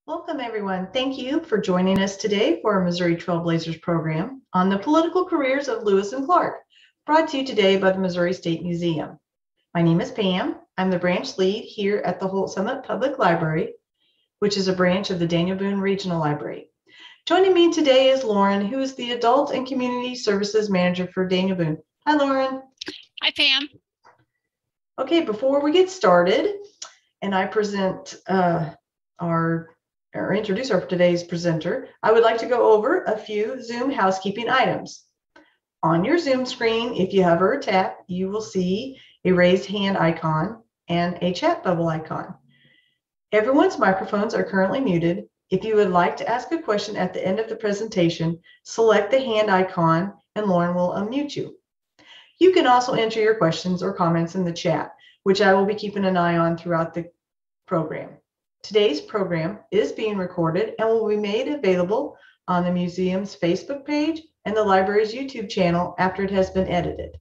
Welcome, everyone. Thank you for joining us today for our Missouri Trailblazers program on the political careers of Lewis and Clark, brought to you today by the Missouri State Museum. My name is Pam. I'm the branch lead here at the Holt Summit Public Library, which is a branch of the Daniel Boone Regional Library. Joining me today is Lauren, who is the Adult and Community Services Manager for Daniel Boone. Hi, Lauren. Hi, Pam. Okay, before we get started, and I present or introduce our today's presenter, I would like to go over a few Zoom housekeeping items. On your Zoom screen, if you hover or tap, you will see a raised hand icon and a chat bubble icon. Everyone's microphones are currently muted. If you would like to ask a question at the end of the presentation, select the hand icon and Lauren will unmute you. You can also enter your questions or comments in the chat, which I will be keeping an eye on throughout the program. Today's program is being recorded and will be made available on the museum's Facebook page and the library's YouTube channel after it has been edited.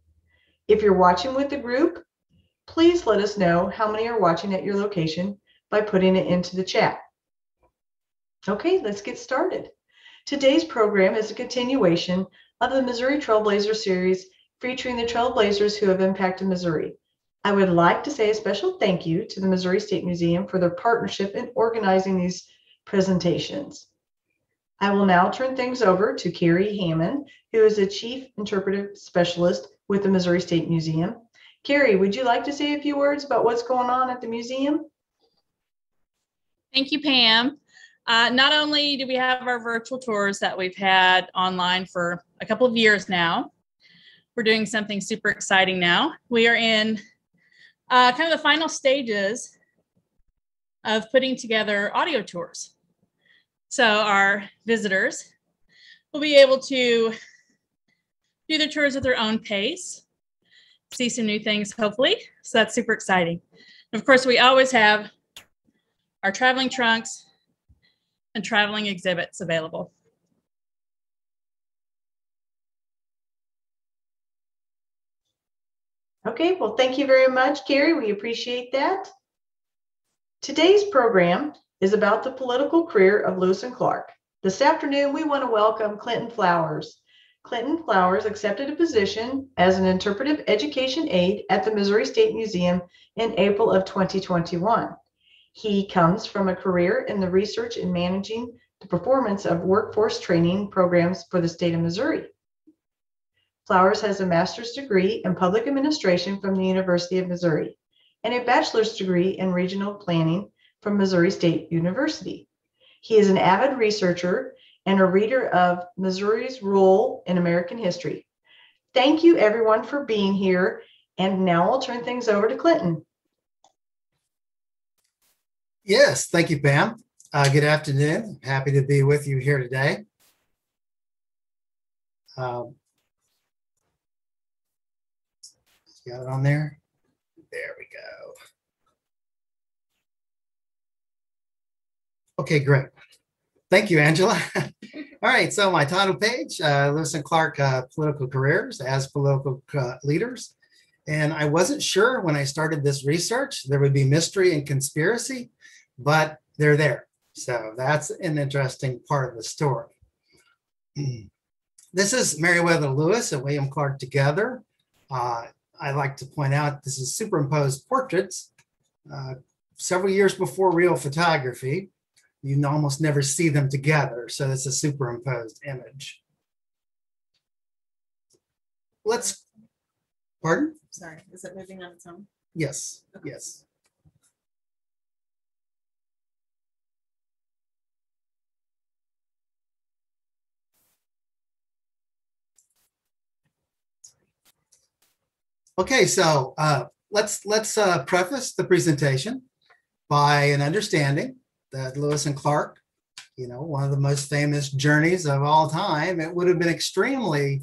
If you're watching with the group, please let us know how many are watching at your location by putting it into the chat. Okay, let's get started. Today's program is a continuation of the Missouri Trailblazer series featuring the trailblazers who have impacted Missouri. I would like to say a special thank you to the Missouri State Museum for their partnership in organizing these presentations. I will now turn things over to Carrie Hammond, who is a Chief Interpretive Specialist with the Missouri State Museum. Carrie, would you like to say a few words about what's going on at the museum? Thank you, Pam. Not only do we have our virtual tours that we've had online for a couple of years now, we're doing something super exciting now. We are in kind of the final stages of putting together audio tours. So our visitors will be able to do their tours at their own pace, see some new things, hopefully. So that's super exciting. And of course, we always have our traveling trunks and traveling exhibits available. Okay, well, thank you very much, Carrie. We appreciate that. Today's program is about the political career of Lewis and Clark. This afternoon, we want to welcome Clinton Flowers. Clinton Flowers accepted a position as an interpretive education aide at the Missouri State Museum in April of 2021. He comes from a career in the research and managing the performance of workforce training programs for the state of Missouri. Flowers has a master's degree in public administration from the University of Missouri and a bachelor's degree in regional planning from Missouri State University. He is an avid researcher and a reader of Missouri's role in American history. Thank you, everyone, for being here. And now I'll turn things over to Clinton. Yes, thank you, Pam. Good afternoon. Happy to be with you here today. Got it on there? There we go. Okay, great. Thank you, Angela. All right, so my title page, Lewis and Clark Political Careers as Political Leaders. And I wasn't sure when I started this research, there would be mystery and conspiracy, but they're there. So that's an interesting part of the story. This is Meriwether Lewis and William Clark together. I like to point out this is superimposed portraits. Several years before real photography, you almost never see them together. So it's a superimposed image. Pardon? Sorry, is it moving on its own? Yes, Okay. Yes. Okay, so let's preface the presentation by an understanding that Lewis and Clark, one of the most famous journeys of all time, it would have been extremely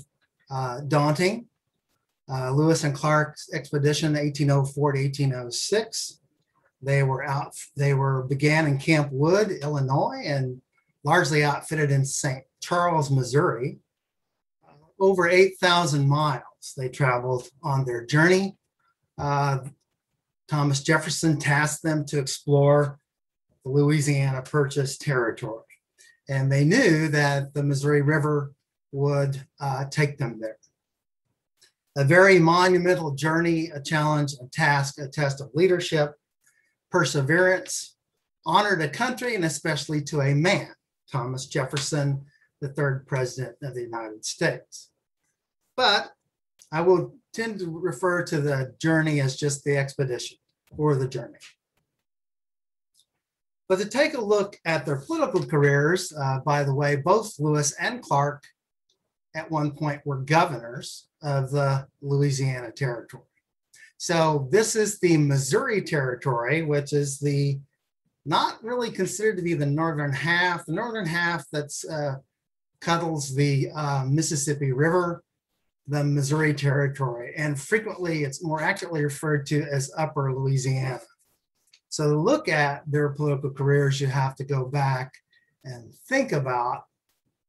daunting. Lewis and Clark's expedition, 1804 to 1806, began in Camp Wood, Illinois, and largely outfitted in St. Charles, Missouri. Over 8,000 miles they traveled on their journey. Thomas Jefferson tasked them to explore the Louisiana Purchase territory. And they knew that the Missouri River would take them there. A very monumental journey, a challenge, a task, a test of leadership, perseverance, honor to country, and especially to a man, Thomas Jefferson, the third president of the United States. But I will tend to refer to the journey as just the expedition or the journey. But to take a look at their political careers, by the way, both Lewis and Clark at one point were governors of the Louisiana Territory. So this is the Missouri Territory, which is the not really considered to be the northern half that's cuddles the Mississippi River, the Missouri Territory, and frequently it's more accurately referred to as Upper Louisiana. So to look at their political careers, you have to go back and think about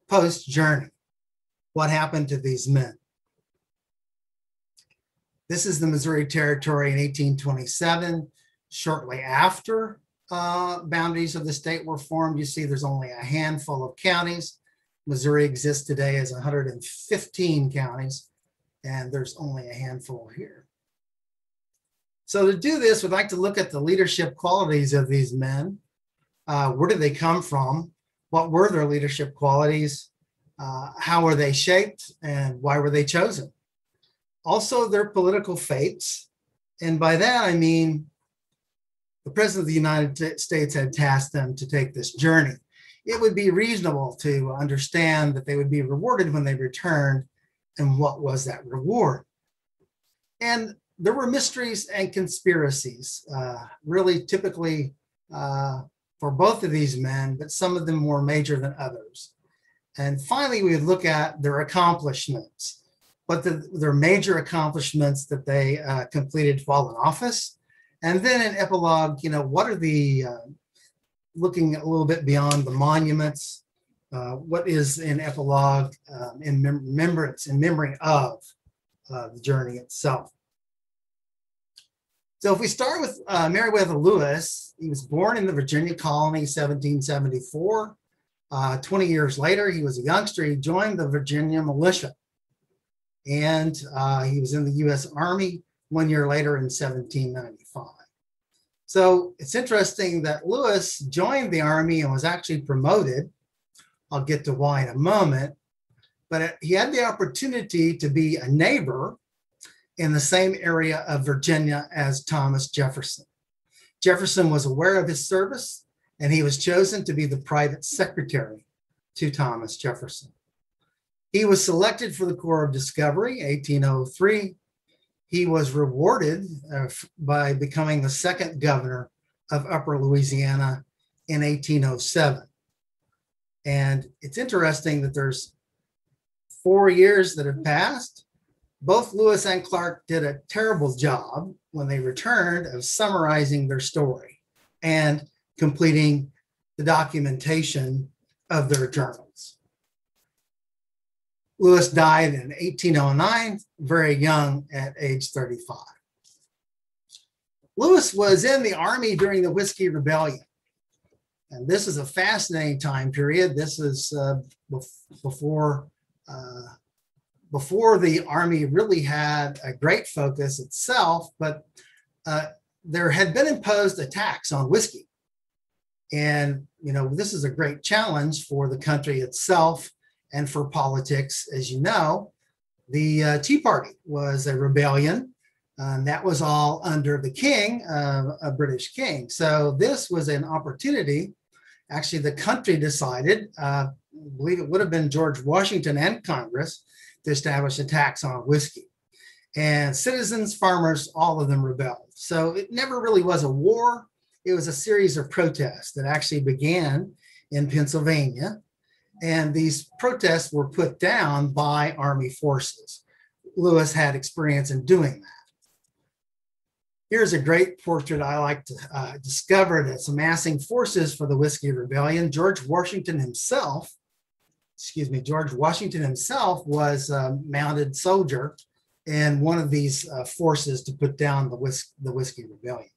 post-journey. What happened to these men? This is the Missouri Territory in 1827. Shortly after boundaries of the state were formed, you see there's only a handful of counties. Missouri exists today as 115 counties, and there's only a handful here. So to do this, we'd like to look at the leadership qualities of these men. Where did they come from? What were their leadership qualities? How were they shaped, and why were they chosen? Also, their political fates. And by that, I mean, the President of the United States had tasked them to take this journey. It would be reasonable to understand that they would be rewarded when they returned, and what was that reward? And there were mysteries and conspiracies, really typically for both of these men, but some of them more major than others. And finally, we would look at their accomplishments, what their major accomplishments that they completed while in office. And then in epilogue, what are the, looking a little bit beyond the monuments, what is in epilogue in remembrance, in memory of the journey itself. So if we start with Meriwether Lewis, he was born in the Virginia colony, 1774. 20 years later, he was a youngster. He joined the Virginia militia. And he was in the U.S. Army 1 year later in 1795. So it's interesting that Lewis joined the Army and was actually promoted. I'll get to why in a moment. But he had the opportunity to be a neighbor in the same area of Virginia as Thomas Jefferson. Jefferson was aware of his service, and he was chosen to be the private secretary to Thomas Jefferson. He was selected for the Corps of Discovery, 1803. He was rewarded by becoming the second governor of Upper Louisiana in 1807. And it's interesting that there's 4 years that have passed. Both Lewis and Clark did a terrible job when they returned of summarizing their story and completing the documentation of their journals. Lewis died in 1809, very young at age 35. Lewis was in the Army during the Whiskey Rebellion. And this is a fascinating time period. This is before the Army really had a great focus itself, but there had been imposed a tax on whiskey. And, this is a great challenge for the country itself and for politics. As you know, the Tea Party was a rebellion, and that was all under the king, a British king. So this was an opportunity. Actually, the country decided, I believe it would have been George Washington and Congress, to establish a tax on whiskey. And citizens, farmers, all of them rebelled. So it never really was a war. It was a series of protests that actually began in Pennsylvania. And these protests were put down by Army forces. Lewis had experience in doing that. Here's a great portrait I like to discover that's amassing forces for the Whiskey Rebellion. George Washington himself was a mounted soldier in one of these forces to put down the Whiskey Rebellion.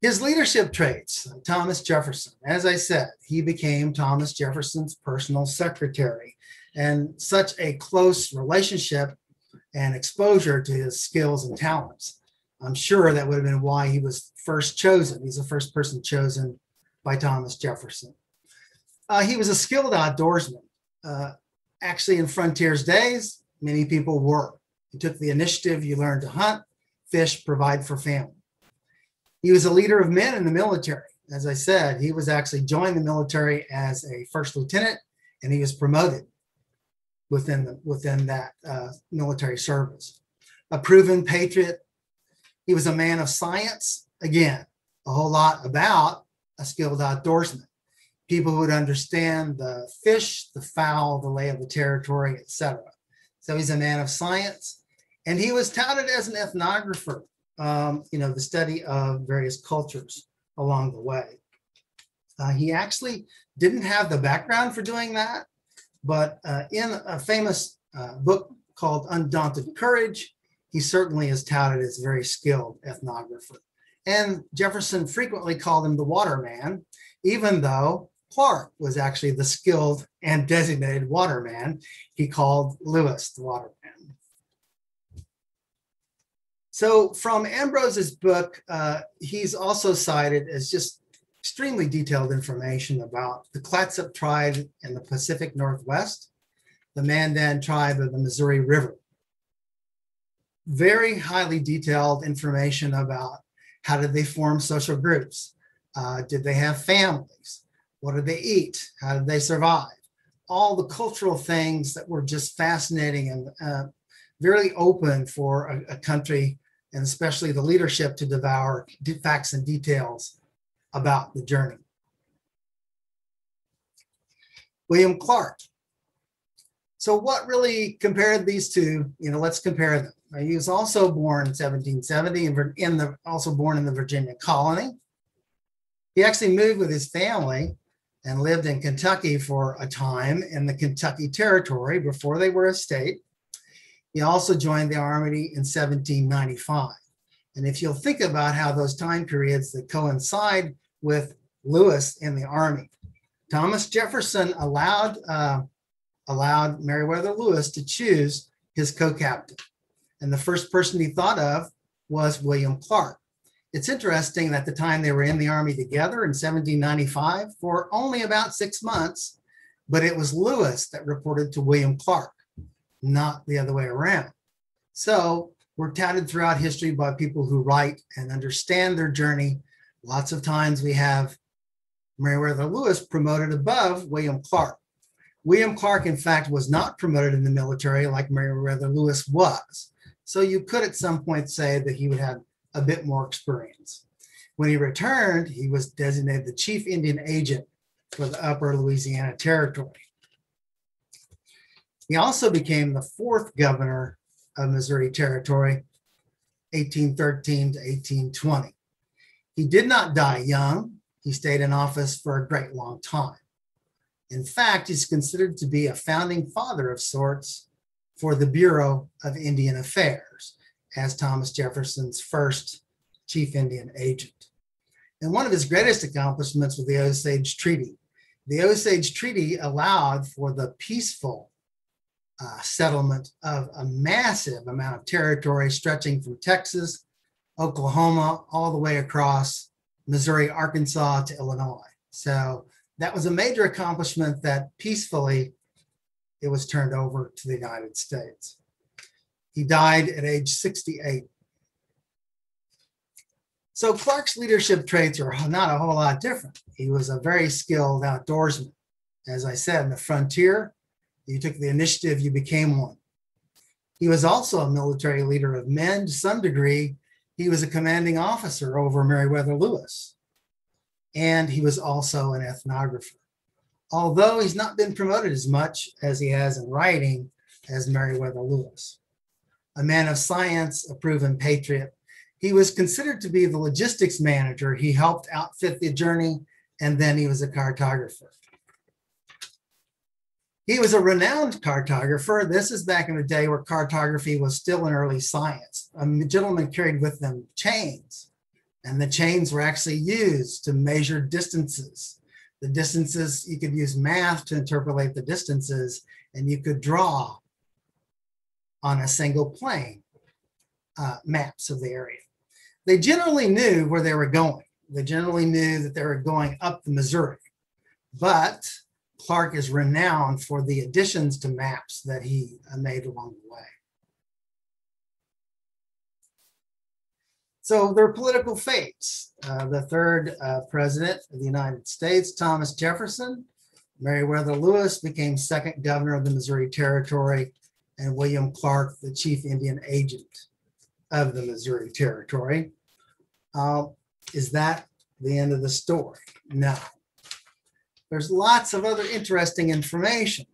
His leadership traits, Thomas Jefferson, as I said, he became Thomas Jefferson's personal secretary, and such a close relationship and exposure to his skills and talents. I'm sure that would have been why he was first chosen. He's the first person chosen by Thomas Jefferson. He was a skilled outdoorsman. Actually, in frontier's days, many people were. You took the initiative, you learned to hunt, fish, provide for family. He was a leader of men in the military. As I said, he was actually joined the military as a first lieutenant, and he was promoted within that military service. A proven patriot. He was a man of science. Again, a whole lot about a skilled outdoorsman. People who would understand the fish, the fowl, the lay of the territory, etc. So he's a man of science, and he was touted as an ethnographer. The study of various cultures along the way. He actually didn't have the background for doing that, but in a famous book called Undaunted Courage, he certainly is touted as a very skilled ethnographer. And Jefferson frequently called him the waterman, even though Clark was actually the skilled and designated waterman. He called Lewis the waterman. So from Ambrose's book, he's also cited as just extremely detailed information about the Clatsop tribe in the Pacific Northwest, the Mandan tribe of the Missouri River. Very highly detailed information about how did they form social groups? Did they have families? What did they eat? How did they survive? All the cultural things that were just fascinating and very open for a country, and especially the leadership, to devour facts and details about the journey. William Clark. So what really compared these two? Let's compare them. He was also born in 1770 and also born in the Virginia colony. He actually moved with his family and lived in Kentucky for a time in the Kentucky Territory before they were a state. He also joined the Army in 1795. And if you'll think about how those time periods that coincide with Lewis in the Army, Thomas Jefferson allowed Meriwether Lewis to choose his co-captain. And the first person he thought of was William Clark. It's interesting that the time they were in the Army together in 1795 for only about 6 months, but it was Lewis that reported to William Clark, not the other way around. So we're touted throughout history by people who write and understand their journey. Lots of times we have Meriwether Lewis promoted above William Clark. William Clark, in fact, was not promoted in the military like Meriwether Lewis was. So you could at some point say that he would have a bit more experience. When he returned, he was designated the chief Indian agent for the Upper Louisiana Territory. He also became the 4th governor of Missouri Territory, 1813 to 1820. He did not die young. He stayed in office for a great long time. In fact, he's considered to be a founding father of sorts for the Bureau of Indian Affairs as Thomas Jefferson's first chief Indian agent. And one of his greatest accomplishments was the Osage Treaty. The Osage Treaty allowed for the peaceful settlement of a massive amount of territory stretching from Texas, Oklahoma, all the way across Missouri, Arkansas to Illinois. So that was a major accomplishment that peacefully it was turned over to the United States. He died at age 68. So Clark's leadership traits are not a whole lot different. He was a very skilled outdoorsman. As I said, in the frontier, you took the initiative, you became one. He was also a military leader of men to some degree. He was a commanding officer over Meriwether Lewis. And he was also an ethnographer. Although he's not been promoted as much as he has in writing as Meriwether Lewis. A man of science, a proven patriot, he was considered to be the logistics manager. He helped outfit the journey, and then he was a cartographer. He was a renowned cartographer. This is back in the day where cartography was still an early science. A gentleman carried with them chains And the chains were actually used to measure distances. The distances, you could use math to interpolate the distances, and you could draw on a single plane maps of the area. They generally knew where they were going. They generally knew that they were going up the Missouri. But Clark is renowned for the additions to maps that he made along the way. So their political fates. The third president of the United States, Thomas Jefferson, Meriwether Lewis became second governor of the Missouri Territory, and William Clark, the chief Indian agent of the Missouri Territory. Is that the end of the story? No. There's lots of other interesting information,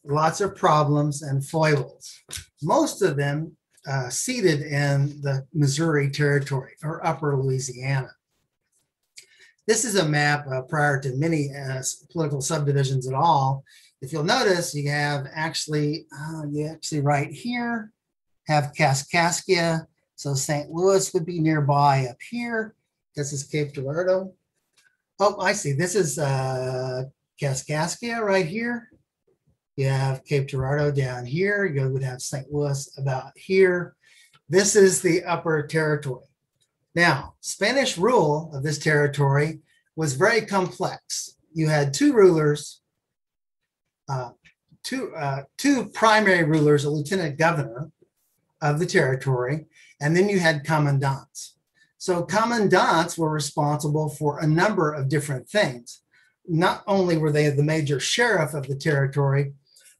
lots of problems and foibles, most of them seated in the Missouri Territory or Upper Louisiana. This is a map prior to many political subdivisions at all. If you'll notice, you have actually right here have Kaskaskia. So St. Louis would be nearby up here. This is Cape Girardeau. Oh, I see. This is Kaskaskia right here. You have Cape Girardeau down here. You would have St. Louis about here. This is the Upper Territory. Now, Spanish rule of this territory was very complex. You had two rulers, two primary rulers, a lieutenant governor of the territory, and then you had commandants. So commandants were responsible for a number of different things. Not only were they the major sheriff of the territory,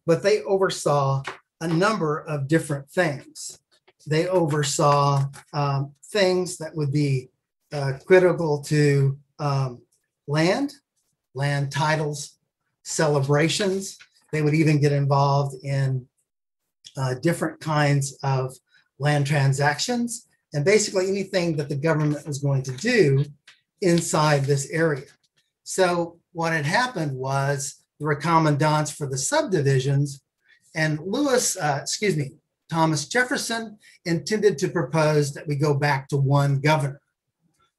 but they oversaw a number of different things. They oversaw things that would be critical to land titles, celebrations. They would even get involved in different kinds of land transactions, and basically anything that the government was going to do inside this area. So what had happened was there were commandants for the subdivisions, and Thomas Jefferson intended to propose that we go back to one governor.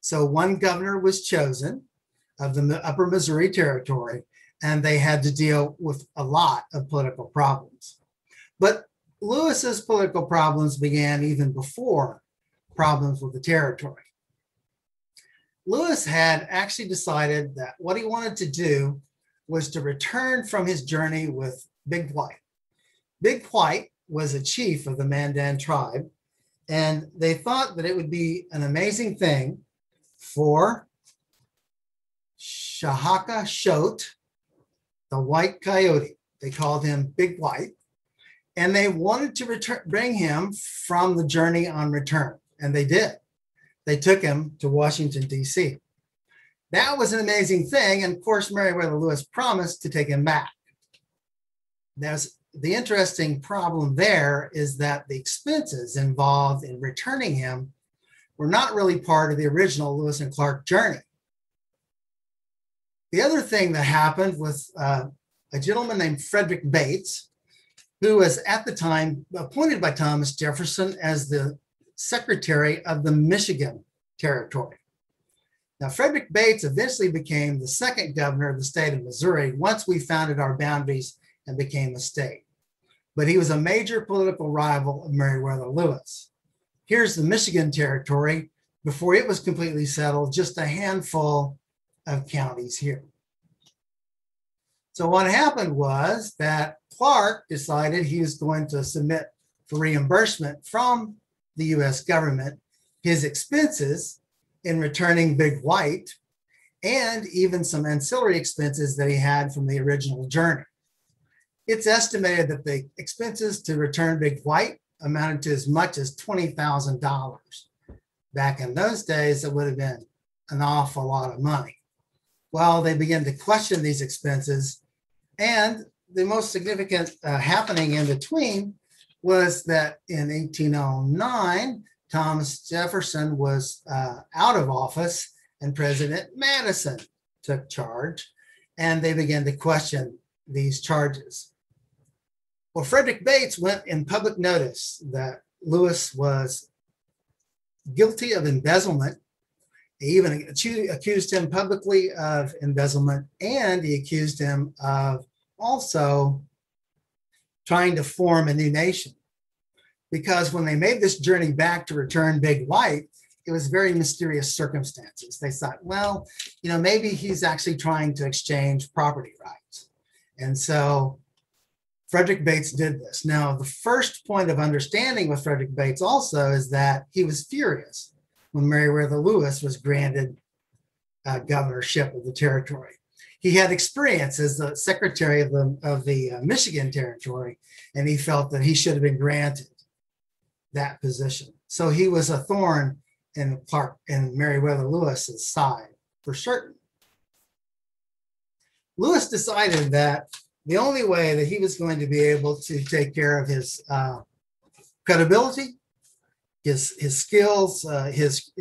So one governor was chosen of the Upper Missouri Territory, and they had to deal with a lot of political problems. But Lewis's political problems began even before problems with the territory. Lewis had actually decided that what he wanted to do was to return from his journey with Big White. Big White was a chief of the Mandan tribe, and they thought that it would be an amazing thing for Shahaka Shote, the white coyote. They called him Big White, and they wanted to bring him from the journey on return, and they did. They took him to Washington, D.C. That was an amazing thing, and of course, Meriwether Lewis promised to take him back. There's the interesting problem there is that the expenses involved in returning him were not really part of the original Lewis and Clark journey. The other thing that happened was a gentleman named Frederick Bates, who was at the time appointed by Thomas Jefferson as the secretary of the Michigan Territory. Now, Frederick Bates eventually became the second governor of the state of Missouri once we founded our boundaries and became a state. But he was a major political rival of Meriwether Lewis. Here's the Michigan Territory before it was completely settled, just a handful of counties here. So what happened was that Clark decided he was going to submit for reimbursement from the US government his expenses in returning Big White and even some ancillary expenses that he had from the original journey. It's estimated that the expenses to return Big White amounted to as much as $20,000. Back in those days, it would have been an awful lot of money. Well, they began to question these expenses, and the most significant happening in between was that in 1809, Thomas Jefferson was out of office and President Madison took charge, and they began to question these charges. Well, Frederick Bates went in public notice that Lewis was guilty of embezzlement He even accused him publicly of embezzlement, and he accused him of also trying to form a new nation. Because when they made this journey back to return Big White, it was very mysterious circumstances. They thought, well, maybe he's actually trying to exchange property rights. And so Frederick Bates did this. Now, the first point of understanding with Frederick Bates also is that he was furious when Meriwether Lewis was granted governorship of the territory. He had experience as the secretary of the Michigan territory, and he felt that he should have been granted that position. So he was a thorn in Meriwether Lewis's side for certain. Lewis decided that the only way that he was going to be able to take care of his credibility, his skills, his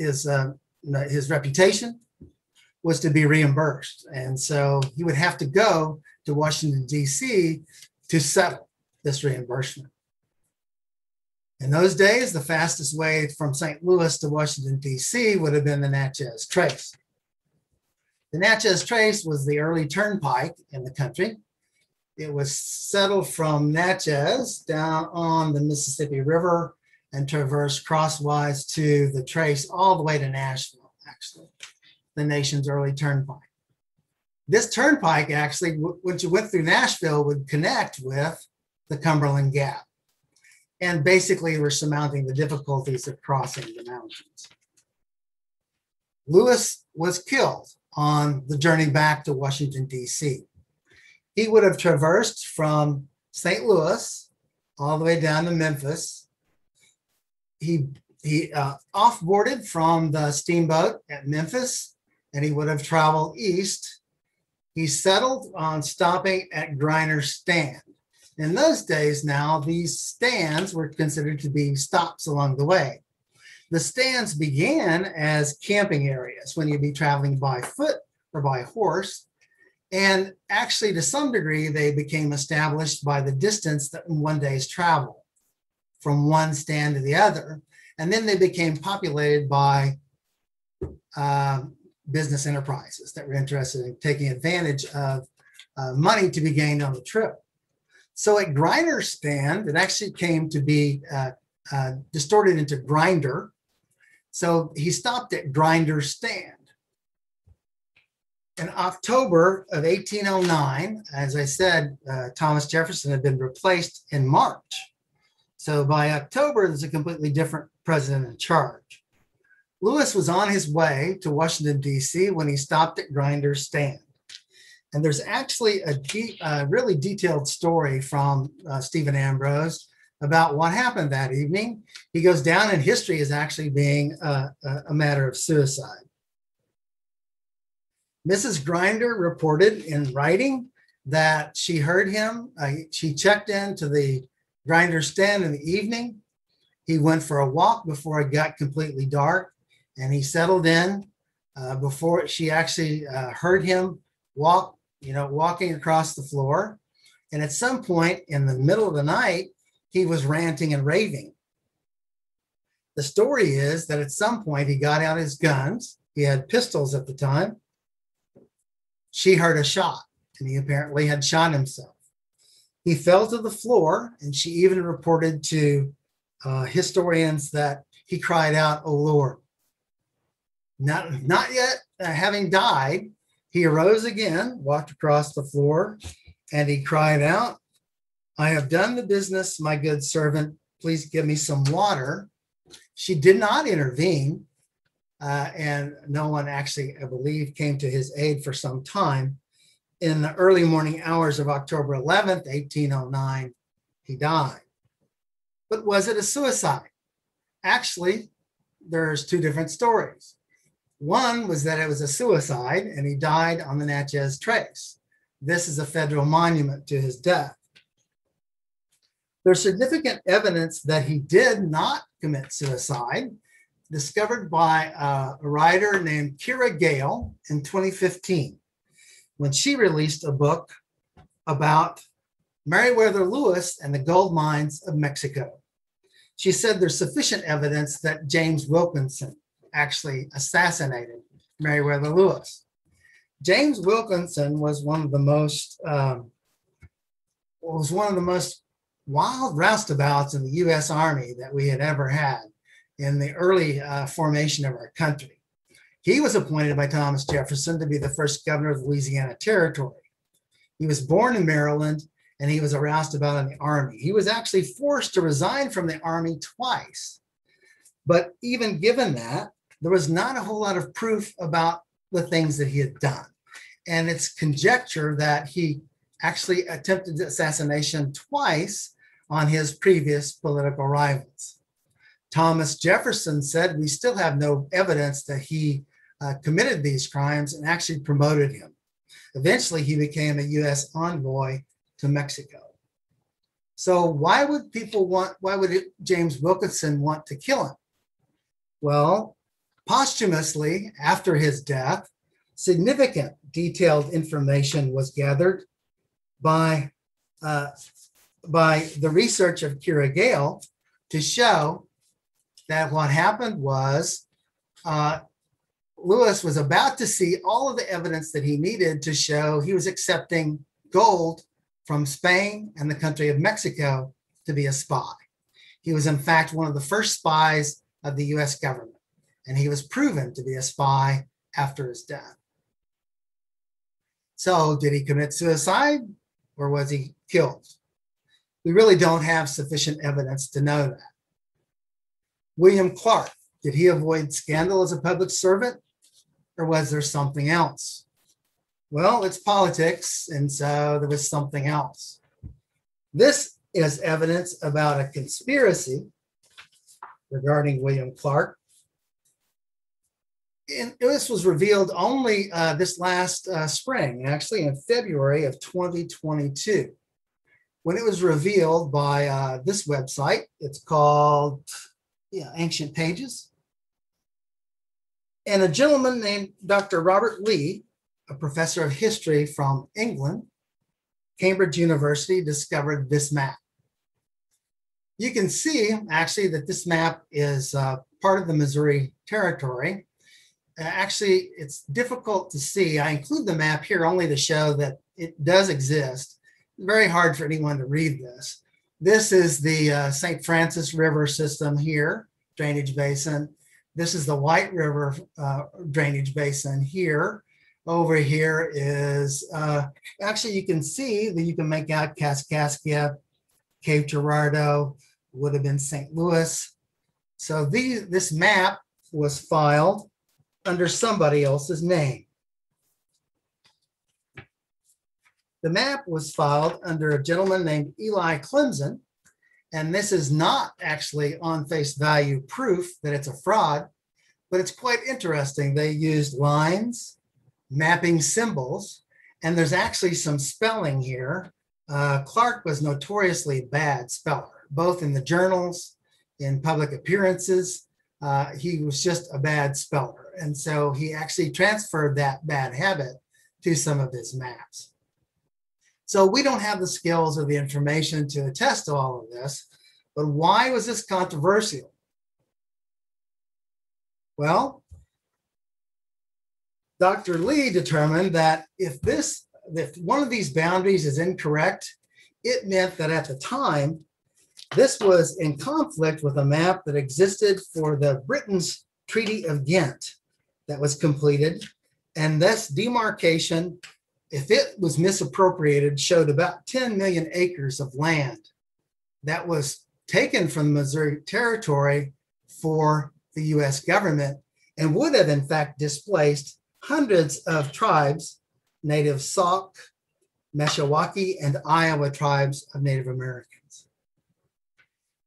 reputation, was to be reimbursed. And so he would have to go to Washington, D.C. to settle this reimbursement. In those days, the fastest way from St. Louis to Washington, D.C. would have been the Natchez Trace. The Natchez Trace was the early turnpike in the country. It was settled from Natchez down on the Mississippi River and traversed crosswise to the Trace all the way to Nashville, actually, the nation's early turnpike. This turnpike actually, once you went through Nashville, would connect with the Cumberland Gap. And basically were surmounting the difficulties of crossing the mountains. Lewis was killed on the journey back to Washington, D.C. He would have traversed from St. Louis all the way down to Memphis. He off-boarded from the steamboat at Memphis, and he would have traveled east. He settled on stopping at Griner's Stand. In those days now, these stands were considered to be stops along the way. The stands began as camping areas when you'd be traveling by foot or by horse. And actually, to some degree, they became established by the distance that in one day's travel from one stand to the other. And then they became populated by business enterprises that were interested in taking advantage of money to be gained on the trip. So at Griner's Stand, it actually came to be distorted into grinder. So he stopped at Griner's Stand. In October of 1809, as I said, Thomas Jefferson had been replaced in March. So by October, there's a completely different president in charge. Lewis was on his way to Washington, D.C. when he stopped at Griner's Stand. And there's actually a really detailed story from Stephen Ambrose about what happened that evening. He goes down in history as actually being a matter of suicide. Mrs. Grinder reported in writing that she heard him. She checked into the Griner's Stand in the evening. He went for a walk before it got completely dark, and he settled in before she actually heard him walking across the floor. And at some point in the middle of the night, he was ranting and raving. The story is that at some point he got out his guns. He had pistols at the time. She heard a shot, and he apparently had shot himself. He fell to the floor, and she even reported to historians that he cried out, "Oh Lord." Not yet having died, he arose again, walked across the floor, and he cried out, "I have done the business, my good servant. Please give me some water." She did not intervene, and no one actually, I believe, came to his aid for some time. In the early morning hours of October 11th, 1809, he died. But was it a suicide? Actually, there's two different stories. One was that it was a suicide and he died on the Natchez Trace. This is a federal monument to his death. There's significant evidence that he did not commit suicide, discovered by a writer named Kira Gale in 2015, when she released a book about Meriwether Lewis and the gold mines of Mexico. She said there's sufficient evidence that James Wilkinson actually assassinated Meriwether Lewis. James Wilkinson was one of the most wild roustabouts in the U.S. Army that we had ever had in the early formation of our country. He was appointed by Thomas Jefferson to be the first governor of the Louisiana Territory. He was born in Maryland, and he was a roustabout in the Army. He was actually forced to resign from the Army twice. But even given that, there was not a whole lot of proof about the things that he had done. And it's conjecture that he actually attempted assassination twice on his previous political rivals. Thomas Jefferson said we still have no evidence that he committed these crimes and actually promoted him. Eventually, he became a U.S. envoy to Mexico. So why would James Wilkinson want to kill him? Well, posthumously, after his death, significant detailed information was gathered by the research of Kira Gale to show that what happened was Lewis was about to see all of the evidence that he needed to show he was accepting gold from Spain and the country of Mexico to be a spy. He was in fact one of the first spies of the US government, and he was proven to be a spy after his death. So did he commit suicide or was he killed? We really don't have sufficient evidence to know that. William Clark, did he avoid scandal as a public servant, or was there something else? Well, it's politics, and so there was something else. This is evidence about a conspiracy regarding William Clark. And this was revealed only this last spring, actually in February of 2022, when it was revealed by this website. It's called Ancient Pages. And a gentleman named Dr. Robert Lee, a professor of history from England, Cambridge University, discovered this map. You can see actually that this map is part of the Missouri Territory. Actually, it's difficult to see. I include the map here only to show that it does exist. Very hard for anyone to read this. This is the St. Francis River system here, drainage basin. This is the White River drainage basin here. Over here is, actually you can see that you can make out Kaskaskia, Cape Girardeau, would have been St. Louis. So this map was filed under somebody else's name. The map was filed under a gentleman named Eli Clemson, and this is not actually on face value proof that it's a fraud, but it's quite interesting. They used lines, mapping symbols, and there's actually some spelling here. Clark was notoriously bad speller, both in the journals, in public appearances. He was just a bad speller. And so he actually transferred that bad habit to some of his maps. So we don't have the skills or the information to attest to all of this, but why was this controversial? Well, Dr. Lee determined that if one of these boundaries is incorrect, it meant that at the time, this was in conflict with a map that existed for the Britain's Treaty of Ghent that was completed. And this demarcation, if it was misappropriated, showed about 10 million acres of land that was taken from the Missouri Territory for the US government and would have in fact displaced hundreds of tribes, native Sauk, Meshawaukee, and Iowa tribes of Native Americans.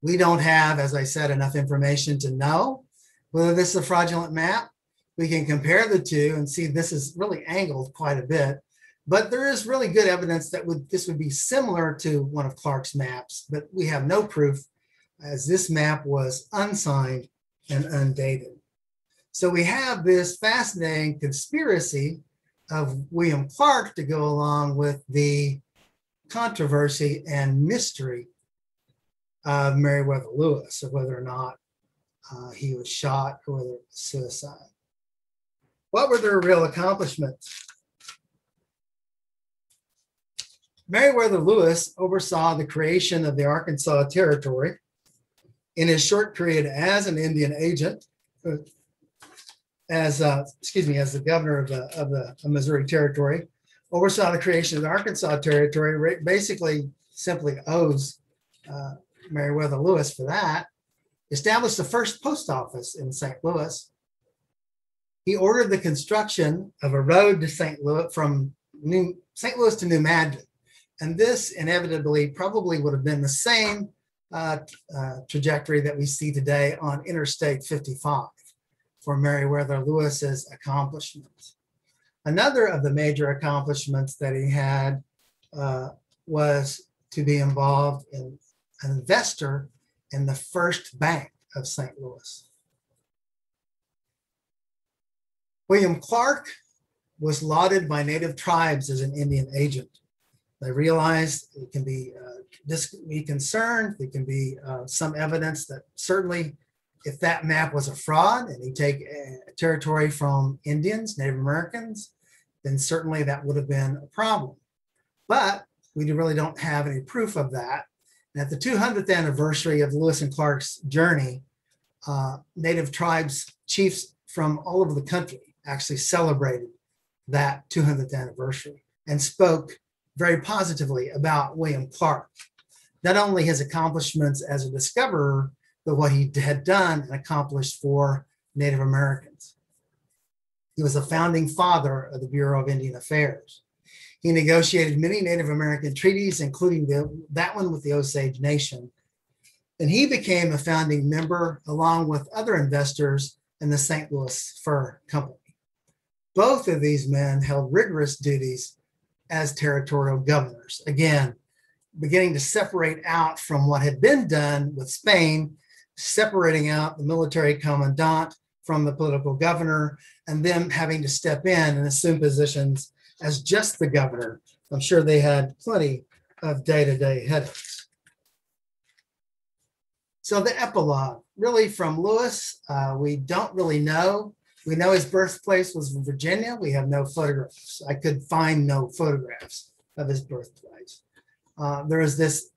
We don't have, as I said, enough information to know whether this is a fraudulent map. We can compare the two and see this is really angled quite a bit, but there is really good evidence that this would be similar to one of Clark's maps, but we have no proof as this map was unsigned and undated. So we have this fascinating conspiracy of William Clark to go along with the controversy and mystery of Meriwether Lewis, of whether or not he was shot, or whether it was suicide. What were their real accomplishments? Meriwether Lewis oversaw the creation of the Arkansas Territory. In his short period as an Indian agent, as the governor of the Missouri Territory, oversaw the creation of the Arkansas Territory, basically simply owes Meriwether Lewis for that. Established the first post office in St. Louis. He ordered the construction of a road to St. Louis from St. Louis to New Madrid. And this inevitably probably would have been the same trajectory that we see today on Interstate 55 for Meriwether Lewis's accomplishments. Another of the major accomplishments that he had was to be involved in an investor in the first bank of St. Louis. William Clark was lauded by native tribes as an Indian agent. They realized it can be concerned. There can be some evidence that certainly if that map was a fraud and he'd take a territory from Indians, Native Americans, then certainly that would have been a problem. But we really don't have any proof of that. And at the 200th anniversary of Lewis and Clark's journey, native tribes chiefs from all over the country actually celebrated that 200th anniversary and spoke very positively about William Clark. Not only his accomplishments as a discoverer, but what he had done and accomplished for Native Americans. He was a founding father of the Bureau of Indian Affairs. He negotiated many Native American treaties, including that one with the Osage Nation. And he became a founding member along with other investors in the St. Louis Fur Company. Both of these men held rigorous duties as territorial governors. Again, beginning to separate out from what had been done with Spain, separating out the military commandant from the political governor, and them having to step in and assume positions as just the governor. I'm sure they had plenty of day-to-day headaches. So the epilogue, really from Lewis, we don't really know. We know his birthplace was in Virginia. We have no photographs. I could find no photographs of his birthplace. There is this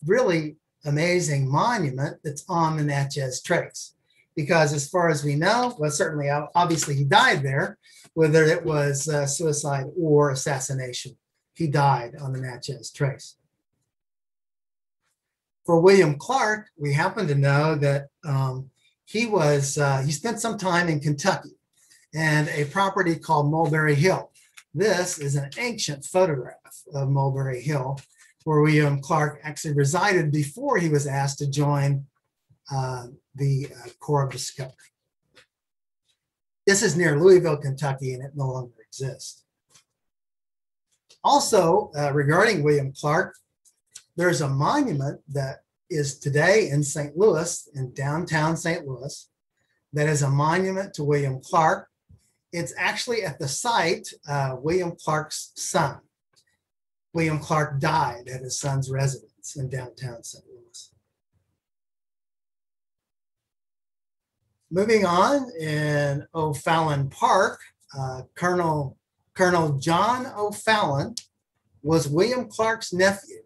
really amazing monument that's on the Natchez Trace, because as far as we know, well, certainly, obviously he died there, whether it was suicide or assassination. He died on the Natchez Trace. For William Clark, we happen to know that he spent some time in Kentucky and a property called Mulberry Hill. This is an ancient photograph of Mulberry Hill, where William Clark actually resided before he was asked to join the Corps of Discovery. This is near Louisville, Kentucky, and it no longer exists. Also, regarding William Clark, there's a monument that is today in St. Louis, in downtown St. Louis, that is a monument to William Clark. It's actually at the site of William Clark's son. William Clark died at his son's residence in downtown St. Louis. Moving on, in O'Fallon Park, Colonel John O'Fallon was William Clark's nephew.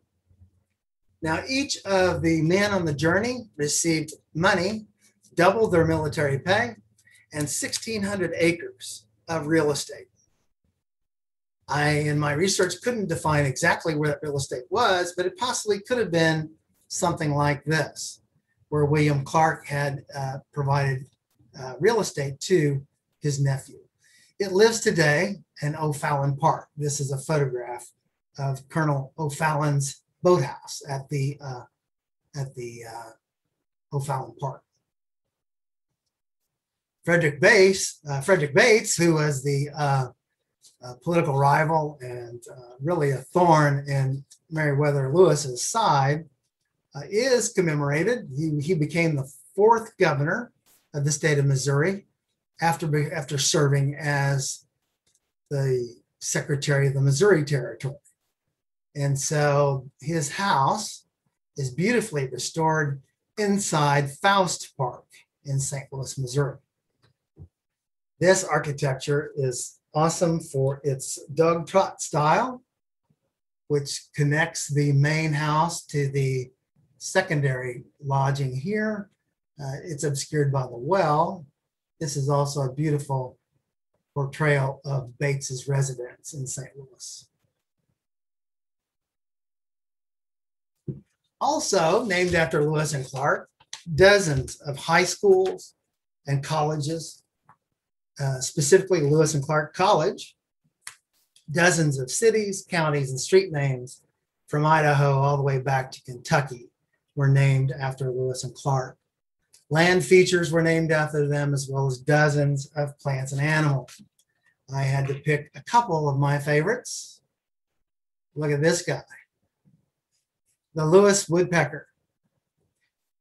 Now, each of the men on the journey received money, doubled their military pay, and 1,600 acres of real estate. I, in my research, couldn't define exactly where that real estate was, but it possibly could have been something like this, where William Clark had provided real estate to his nephew. It lives today in O'Fallon Park. This is a photograph of Colonel O'Fallon's boathouse at the O'Fallon Park. Frederick Bates, who was the political rival and really a thorn in Meriwether Lewis's side, is commemorated. He became the 4th governor of the state of Missouri after serving as the secretary of the Missouri Territory. And so his house is beautifully restored inside Faust Park in St. Louis, Missouri. This architecture is awesome for its dog trot style, which connects the main house to the secondary lodging here. It's obscured by the well. This is also a beautiful portrayal of Bates's residence in St. Louis. Also named after Lewis and Clark, dozens of high schools and colleges, specifically Lewis and Clark College, dozens of cities, counties, and street names from Idaho all the way back to Kentucky were named after Lewis and Clark. Land features were named after them, as well as dozens of plants and animals. I had to pick a couple of my favorites. Look at this guy, the Lewis woodpecker,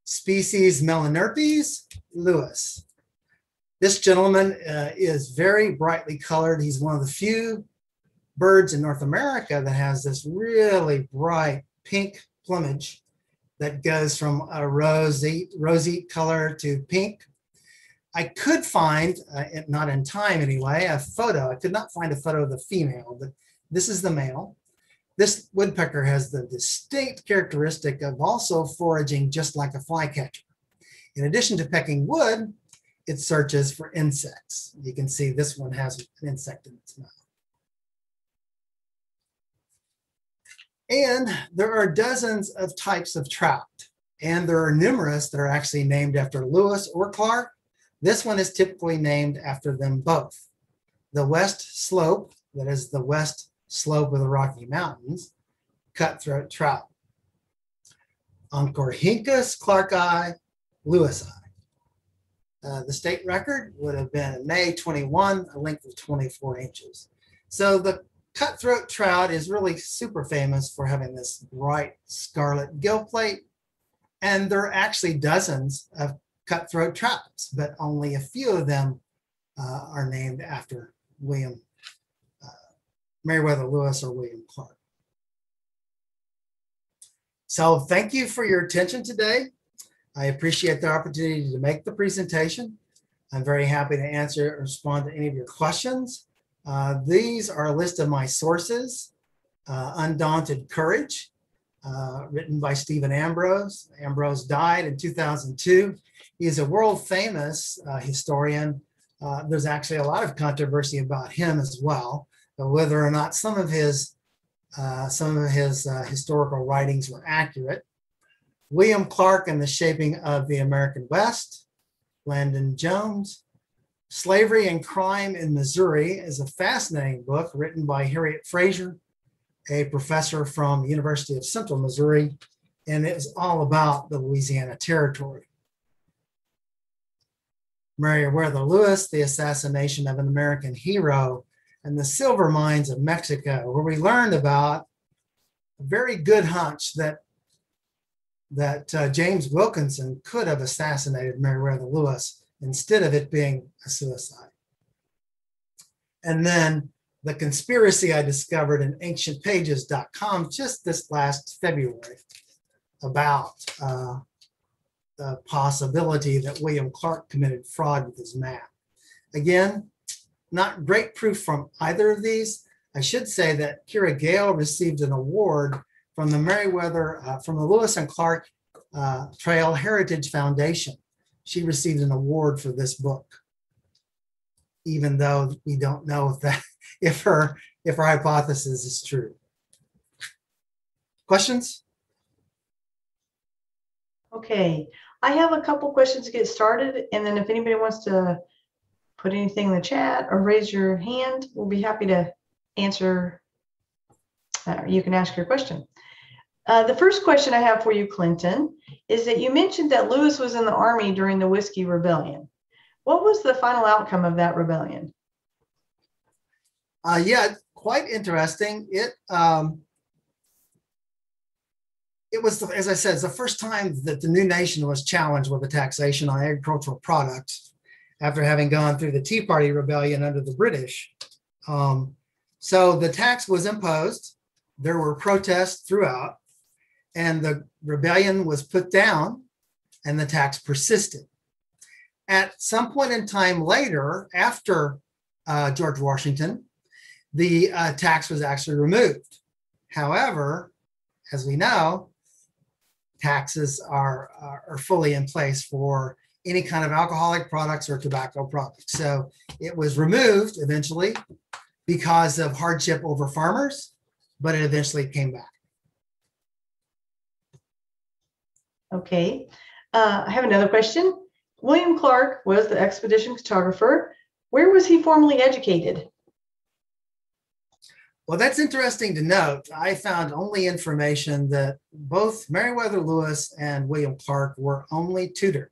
species Melanerpes lewis. This gentleman is very brightly colored. He's one of the few birds in North America that has this really bright pink plumage that goes from a roseate color to pink. I could find, not in time anyway, a photo. I could not find a photo of the female, but this is the male. This woodpecker has the distinct characteristic of also foraging just like a flycatcher. In addition to pecking wood, it searches for insects. You can see this one has an insect in its mouth. And there are dozens of types of trout, and there are numerous that are actually named after Lewis or Clark. This one is typically named after them both. The West Slope, that is the west slope of the Rocky Mountains, cutthroat trout. Oncorhynchus clarki, lewisi. The state record would have been in May 21, a length of 24 inches. So the cutthroat trout is really super famous for having this bright scarlet gill plate. And there are actually dozens of cutthroat trouts, but only a few of them are named after Meriwether Lewis or William Clark. So thank you for your attention today. I appreciate the opportunity to make the presentation. I'm very happy to answer or respond to any of your questions. These are a list of my sources. Undaunted Courage, written by Stephen Ambrose. Ambrose died in 2002. He is a world famous historian. There's actually a lot of controversy about him as well, whether or not some of his historical writings were accurate. William Clark and the Shaping of the American West, Landon Jones. Slavery and Crime in Missouri is a fascinating book written by Harriet Fraser, a professor from the University of Central Missouri, and it's all about the Louisiana Territory. Meriwether Lewis, The Assassination of an American Hero, and the Silver Mines of Mexico, where we learned about a very good hunch that James Wilkinson could have assassinated Meriwether Lewis instead of it being a suicide. And then the conspiracy I discovered in ancientpages.com just this last February about the possibility that William Clark committed fraud with his map. Again, not great proof from either of these. I should say that Kira Gale received an award from the from the Lewis and Clark Trail Heritage Foundation. She received an award for this book, even though we don't know if her hypothesis is true. Questions? Okay, I have a couple questions to get started, and then if anybody wants to put anything in the chat or raise your hand, we'll be happy to answer. You can ask your question. The first question I have for you, Clinton, is that you mentioned that Lewis was in the Army during the Whiskey Rebellion. What was the final outcome of that rebellion? Yeah, quite interesting. It was, as I said, it's the first time that the new nation was challenged with a taxation on agricultural products after having gone through the Tea Party rebellion under the British. So the tax was imposed. There were protests throughout, and the rebellion was put down. and the tax persisted. At some point in time later, after George Washington, the tax was actually removed. However, as we know, taxes are fully in place for any kind of alcoholic products or tobacco products. So it was removed eventually because of hardship over farmers, but it eventually came back. Okay. I have another question. William Clark was the expedition cartographer. Where was he formally educated? Well, that's interesting to note. I found only information that both Meriwether Lewis and William Clark were only tutored.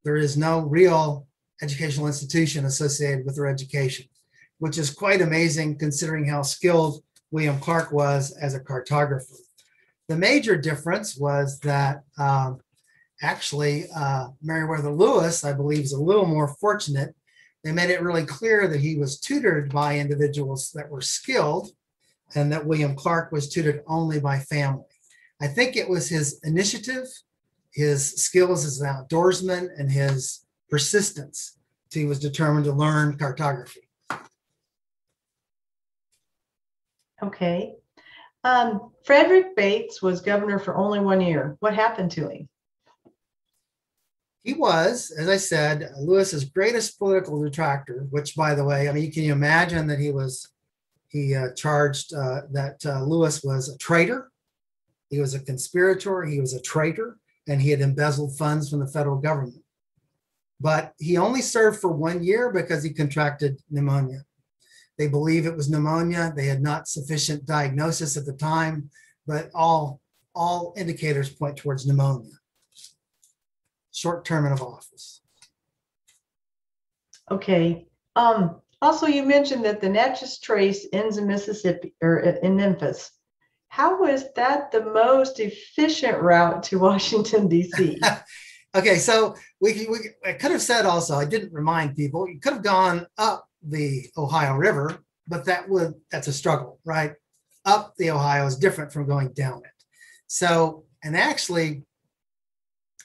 There is no real educational institution associated with their education, which is quite amazing considering how skilled William Clark was as a cartographer. The major difference was that Meriwether Lewis, I believe, is a little more fortunate. They made it really clear that he was tutored by individuals that were skilled, and that William Clark was tutored only by family. I think it was his initiative, his skills as an outdoorsman, and his persistence. He was determined to learn cartography. Okay. Frederick Bates was governor for only 1 year. What happened to him? He was, as I said, Lewis's greatest political detractor, which, by the way, I mean, can you imagine that he charged that Lewis was a traitor. He was a conspirator. He was a traitor, and he had embezzled funds from the federal government. But he only served for 1 year because he contracted pneumonia. They believe it was pneumonia. They had not sufficient diagnosis at the time, but all indicators point towards pneumonia. Short term of office. Okay. Also, you mentioned that the Natchez Trace ends in Mississippi or in Memphis. How was that the most efficient route to Washington, D.C.? Okay, so I could have said also, I didn't remind people, you could have gone up the Ohio River, but that's a struggle, right? Up the Ohio is different from going down it. So, and actually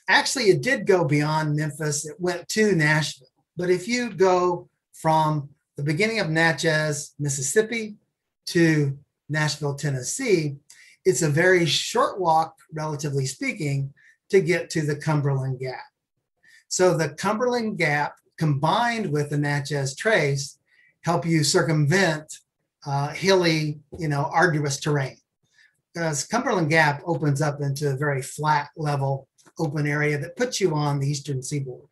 it did go beyond Memphis. It went to Nashville. But if you go from the beginning of Natchez, Mississippi to Nashville, Tennessee, it's a very short walk, relatively speaking, to get to the Cumberland Gap. So the Cumberland Gap combined with the Natchez Trace help you circumvent hilly, arduous terrain. Because Cumberland Gap opens up into a very flat level, open area that puts you on the eastern seaboard.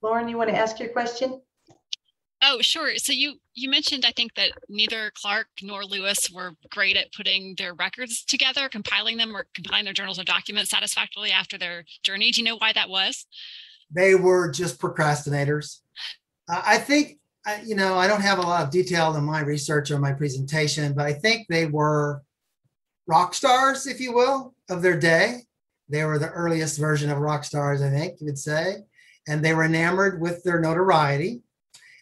Lauren, you want to ask your question? Oh, sure. So you mentioned, I think, that neither Clark nor Lewis were great at putting their records together, compiling them or compiling their journals or documents satisfactorily after their journey. Do you know why that was? They were just procrastinators. I think, I don't have a lot of detail in my research or my presentation, but I think they were rock stars, if you will, of their day. They were the earliest version of rock stars, I think you would say. And they were enamored with their notoriety,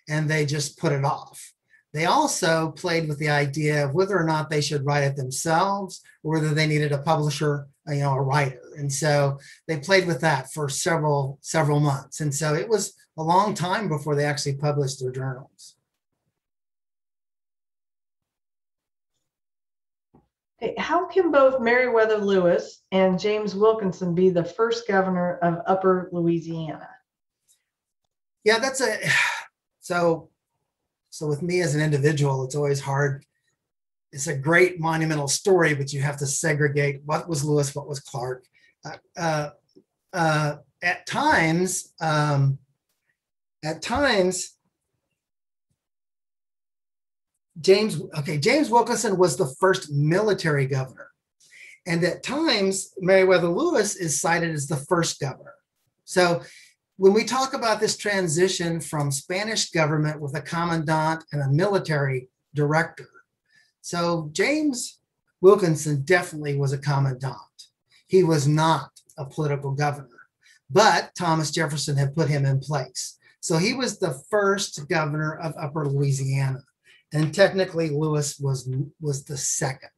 and they just put it off. They also played with the idea of whether or not they should write it themselves, or whether they needed a publisher, a writer. And so they played with that for several months. And so it was a long time before they actually published their journals. Okay. How can both Meriwether Lewis and James Wilkinson be the first governor of Upper Louisiana? Yeah, so with me as an individual, it's always hard. It's a great monumental story, but you have to segregate what was Lewis, what was Clark. At times, James Wilkinson was the first military governor. And at times, Meriwether Lewis is cited as the first governor. So when we talk about this transition from Spanish government with a commandant and a military director, so James Wilkinson definitely was a commandant. He was not a political governor, but Thomas Jefferson had put him in place. So he was the first governor of Upper Louisiana. And technically Lewis was the second.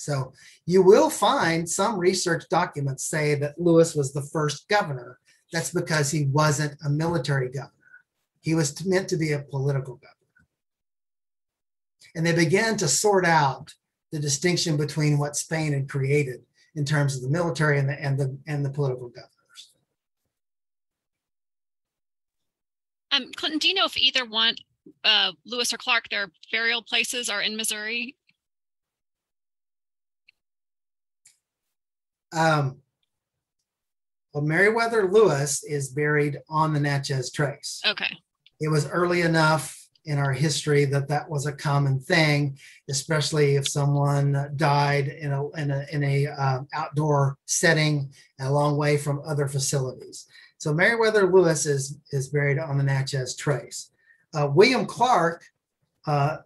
So you will find some research documents say that Lewis was the first governor. That's because he wasn't a military governor. He was meant to be a political governor. And they began to sort out the distinction between what Spain had created in terms of the military and the political governors. Clinton, do you know if either one, Lewis or Clark, their burial places are in Missouri? Well, Meriwether Lewis is buried on the Natchez Trace. Okay. It was early enough in our history that that was a common thing, especially if someone died in a outdoor setting a long way from other facilities. So Meriwether Lewis is buried on the Natchez Trace. William Clark, I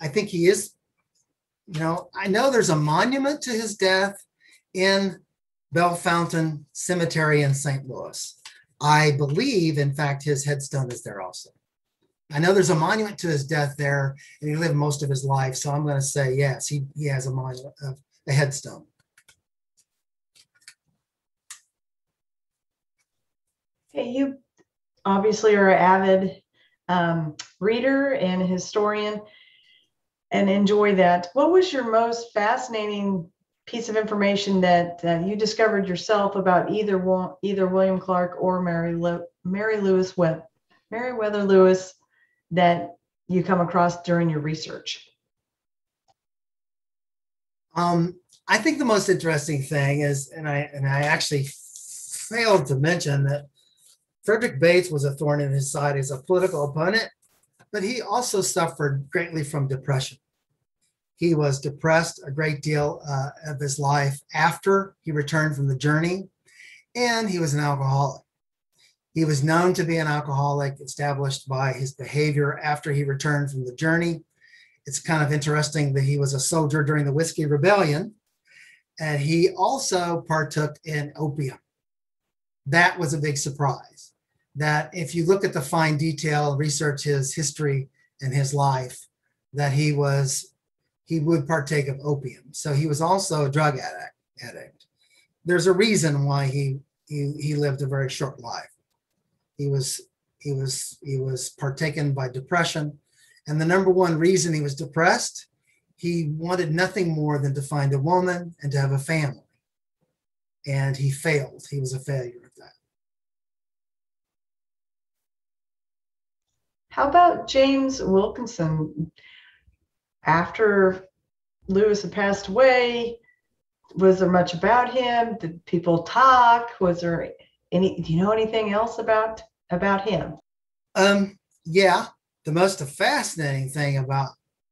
think he is, I know there's a monument to his death in Bellefontaine Cemetery in St. Louis. I believe, in fact, his headstone is there also. I know there's a monument to his death there, and he lived most of his life. So I'm going to say, yes, he has a monument, a headstone. Hey, you obviously are an avid reader and historian and enjoy that. What was your most fascinating piece of information that you discovered yourself about either William Clark or Meriwether Lewis that you come across during your research? I think the most interesting thing is, and I actually failed to mention that Frederick Bates was a thorn in his side as a political opponent, but he also suffered greatly from depression. He was depressed a great deal of his life after he returned from the journey, and he was an alcoholic. He was known to be an alcoholic, established by his behavior after he returned from the journey. It's kind of interesting that he was a soldier during the Whiskey Rebellion, and he also partook in opium. That was a big surprise, that if you look at the fine detail, research his history and his life, that he would partake of opium. So he was also a drug addict. There's a reason why he lived a very short life. He was partaken by depression. And the number one reason he was depressed, he wanted nothing more than to find a woman and to have a family. And he failed. He was a failure at that. How about James Wilkinson? After Lewis had passed away, was there much about him? Did people talk? Was there do you know anything else about him? Yeah, the most fascinating thing about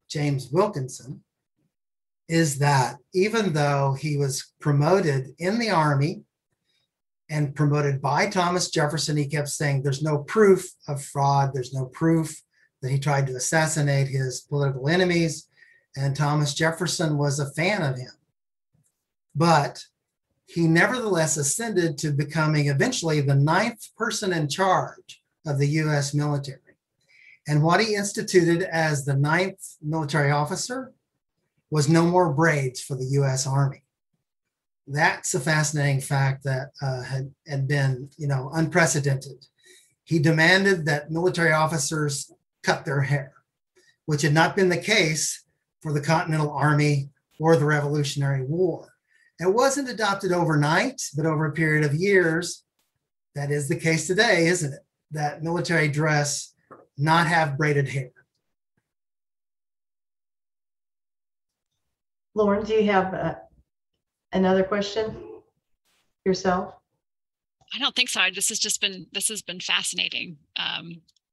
James Wilkinson is that even though he was promoted in the Army and promoted by Thomas Jefferson, he kept saying there's no proof of fraud, there's no proof that he tried to assassinate his political enemies, and Thomas Jefferson was a fan of him. But he nevertheless ascended to becoming eventually the 9th person in charge of the US military. And what he instituted as the 9th military officer was no more braids for the US Army. That's a fascinating fact that had been, unprecedented. He demanded that military officers cut their hair, which had not been the case for the Continental Army or the Revolutionary War. It wasn't adopted overnight, but over a period of years. That is the case today, isn't it? That military dress not have braided hair. Lauren, do you have another question yourself? I don't think so. This has been fascinating.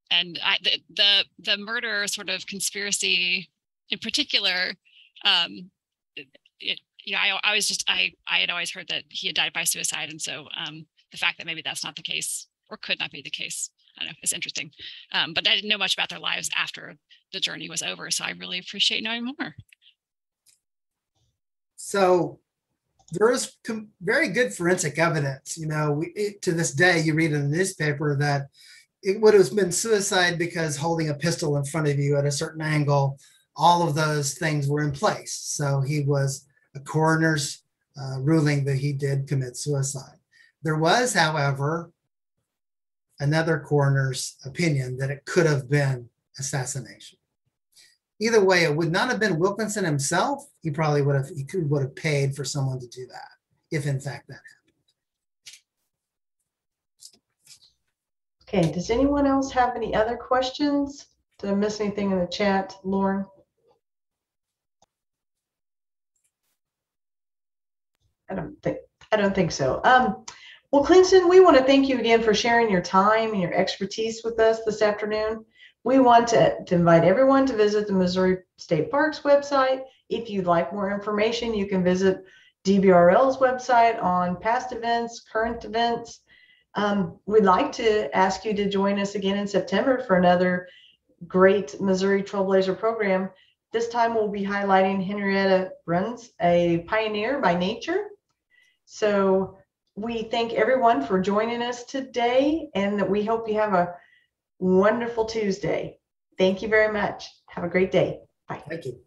And the murder sort of conspiracy in particular, I had always heard that he had died by suicide. And so the fact that maybe that's not the case or could not be the case, I don't know, it's interesting. But I didn't know much about their lives after the journey was over. So I really appreciate knowing more. So there is very good forensic evidence. To this day, you read in the newspaper that it would have been suicide because holding a pistol in front of you at a certain angle all of those things were in place. So he was a coroner's ruling that he did commit suicide. There was, however, another coroner's opinion that it could have been assassination. Either way, it would not have been Wilkinson himself. He probably would have paid for someone to do that, if in fact that happened. Okay, does anyone else have any other questions? Did I miss anything in the chat, Lauren? I don't think so. Well, Clinton, we want to thank you again for sharing your time and your expertise with us this afternoon. We want to invite everyone to visit the Missouri State Parks website. If you'd like more information, you can visit DBRL's website on past events, current events. We'd like to ask you to join us again in September for another great Missouri Trailblazer program. This time we'll be highlighting Henrietta Bruns, a pioneer by nature. So we thank everyone for joining us today, and that we hope you have a wonderful Tuesday. Thank you very much. Have a great day. Bye. Thank you.